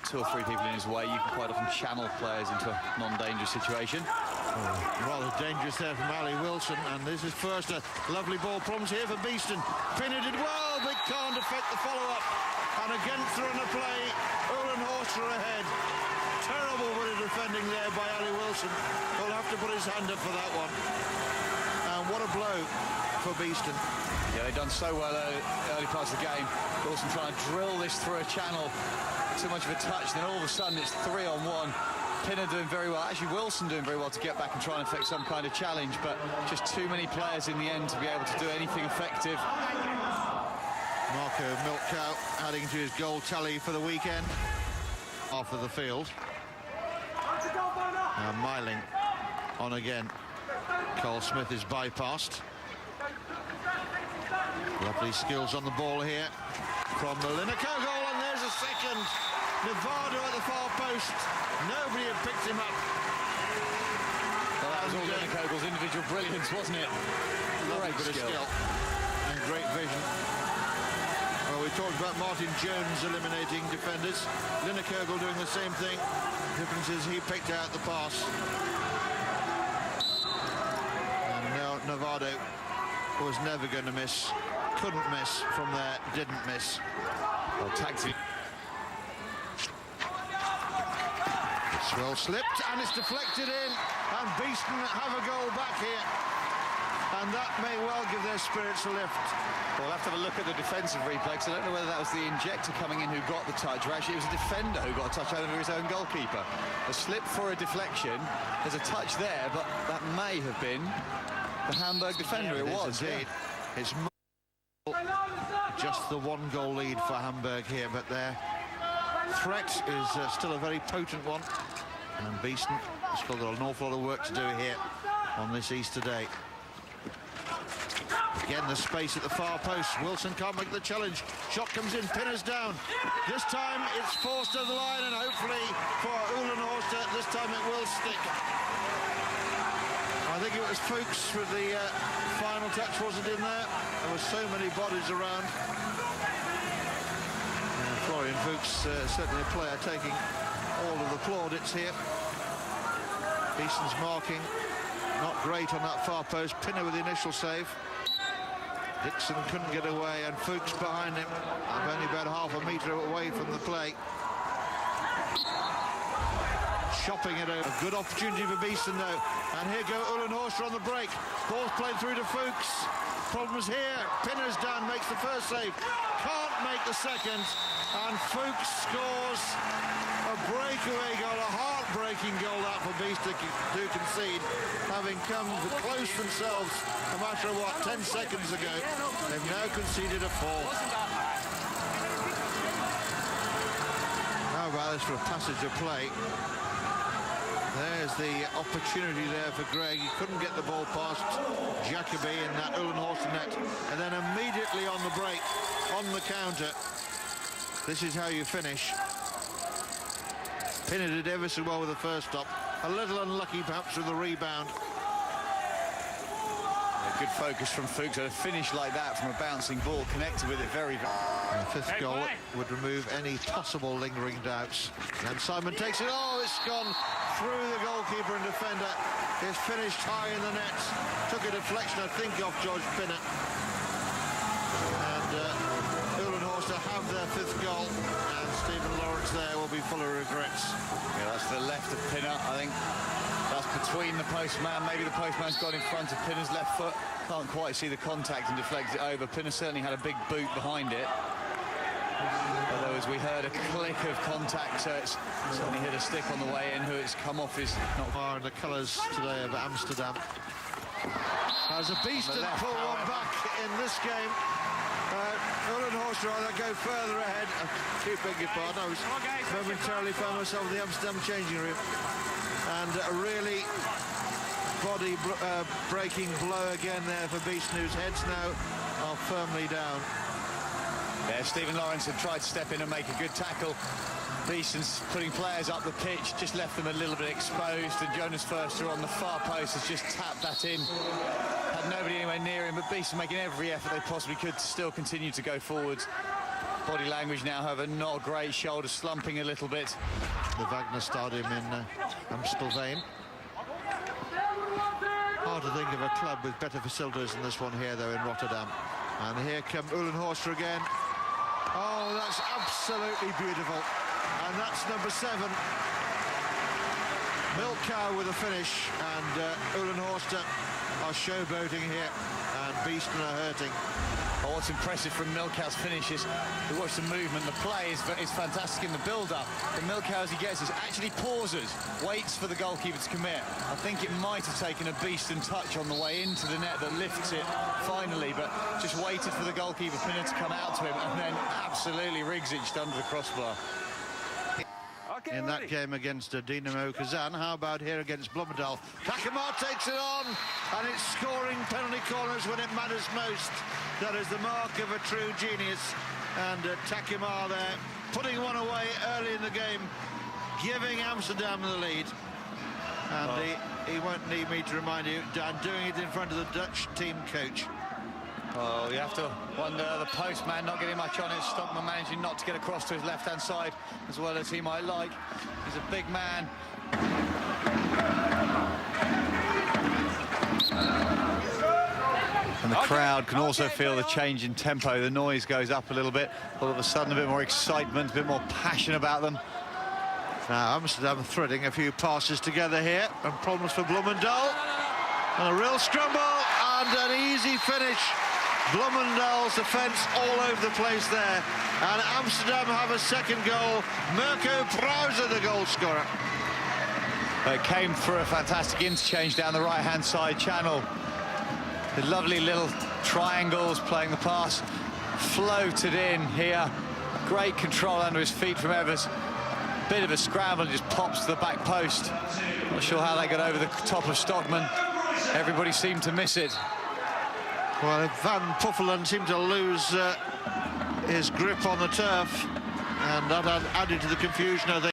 2 or 3 people in his way, you can quite often channel players into a non-dangerous situation. Rather dangerous there from Ali Wilson, and this is first a lovely ball. Problems here for Beeston. Pinner did well, but can't affect the follow-up. And again through the play, Uhlenhorster ahead. Terrible bit of defending there by Ali Wilson. He'll have to put his hand up for that one. And what a blow for Beeston. Yeah, they've done so well early parts of the game. Wilson trying to drill this through a channel. Too much of a touch, then all of a sudden it's 3-on-1. Pinner doing very well, actually Wilson doing very well to get back and try and affect some kind of challenge, but just too many players in the end to be able to do anything effective. Marco Milkow adding to his goal tally for the weekend. Off of the field. Now Myling on again. Cole Smith is bypassed. Lovely skills on the ball here from the Lineker goal, and there's a second. Nevada at the far post. Nobody had picked him up. Well, that was all Lineker's individual brilliance, wasn't it? Great bit of skill and great vision. Well, we talked about Martin Jones eliminating defenders. Lineker doing the same thing. The difference is he picked out the pass. And now Nevada was never going to miss. Couldn't miss from there, didn't miss. Well, taxi. It's well slipped and it's deflected in, and Beeston have a goal back here, and that may well give their spirits a lift. Well, we'll have to have a look at the defensive replay, because I don't know whether that was the injector coming in who got the touch, or actually it was a defender who got a touch over his own goalkeeper. A slip for a deflection, there's a touch there, but that may have been the Hamburg defender. Yeah, it was indeed. Yeah. It's just the 1 goal lead for Hamburg here, but their threat is still a very potent one, and Beeston still got an awful lot of work to do here on this Easter day. Again, the space at the far post. Wilson can't make the challenge. Shot comes in, Pinner's down. This time it's forced over the line, and hopefully for Uhlenhorster, this time it will stick. I think it was Fuchs with the final touch, wasn't in there? There were so many bodies around. Florian Fuchs, certainly a player taking all of the plaudits here. Beeston's marking, not great on that far post. Pinner with the initial save. Dixon couldn't get away, and Fuchs behind him. Only about half a metre away from the play. Chopping it over. A good opportunity for Beeston though. And here go Uhlenhorster on the break. Ball's played through to Fuchs. Problems here. Pinner's down, makes the first save. Can't make the second. And Fuchs scores a breakaway goal, a heartbreaking goal that for Beeston to concede, having come close themselves a matter of, 10 seconds ago. They've now conceded a fourth. How about this for a passage of play? There's the opportunity there for Greg. He couldn't get the ball past Jacobi in that Uhlenhorster net. And then immediately on the break, on the counter, this is how you finish. Pinner did ever so well with the first stop. A little unlucky perhaps with the rebound. Good focus from Fuchs. A finish like that from a bouncing ball, connected with it very well. The fifth goal would remove any possible lingering doubts. And Simon takes it. Oh, it's gone through the goalkeeper and defender. It's finished high in the net. Took a deflection, I think, off George Pinner. And Uhlenhorster have their 5th goal, and Stephen Lawrence there will be full of regrets. Yeah, that's the left of Pinner. I think that's between the postman. Maybe the postman's got in front of Pinner's left foot. Can't quite see the contact and deflects it over. Pinner certainly had a big boot behind it. Although, as we heard, a click of contact, so it's certainly hit a stick on the way in. Who it's come off is not far in the colours today of Amsterdam. As a Beeston pull one back in this game. Uhlenhorster either go further ahead. I beg your pardon. I was momentarily found myself in the Amsterdam changing room. And a really body-breaking blow again there for Beeston, whose heads now are firmly down. Yeah, Stephen Lawrence had tried to step in and make a good tackle. Beeston's putting players up the pitch, just left them a little bit exposed, and Jonas Förster on the far post has just tapped that in. Had nobody anywhere near him, but Beeston making every effort they possibly could to still continue to go forwards. Body language now, however, not great. Shoulder slumping a little bit. The Wagner Stadium in Amstelveen. Hard to think of a club with better facilities than this one here, though, in Rotterdam. And here come Uhlenhorster again. Oh, that's absolutely beautiful. And that's number 7. Milk Cow with a finish, and Uhlenhorster are showboating here, and Beeston are hurting. Oh, what's impressive from Milkow's finish is to watch the movement. The play is fantastic in the build-up. The Milkow, as he gets this, actually pauses, waits for the goalkeeper to commit. I think it might have taken a Beeston touch on the way into the net that lifts it finally, but just waited for the goalkeeper Pinner to come out to him, and then absolutely rigs it just under the crossbar. In that game against Dynamo Kazan. How about here against Bloemendaal? Takemar takes it on, and it's scoring penalty corners when it matters most. That is the mark of a true genius. And Takemar there, putting one away early in the game, giving Amsterdam the lead. And he won't need me to remind you, Dan, doing it in front of the Dutch team coach. Oh, you have to wonder, the postman not getting much on it. Stockman managing not to get across to his left-hand side as well as he might like. He's a big man. And the crowd can also feel the change in tempo. The noise goes up a little bit. All of a sudden, a bit more excitement, a bit more passion about them. Now, Amsterdam threading a few passes together here, and problems for Bloemendaal. And a real scramble, and an easy finish. Bloemendaal's defence all over the place there. And Amsterdam have a second goal. Mirko Prouzer, the goal scorer. It came through a fantastic interchange down the right-hand side channel. The lovely little triangles playing the pass. Floated in here. Great control under his feet from Evers. Bit of a scramble, just pops to the back post. Not sure how that got over the top of Stockman. Everybody seemed to miss it. Well, Van Puffelen seemed to lose his grip on the turf, and that added to the confusion, I think.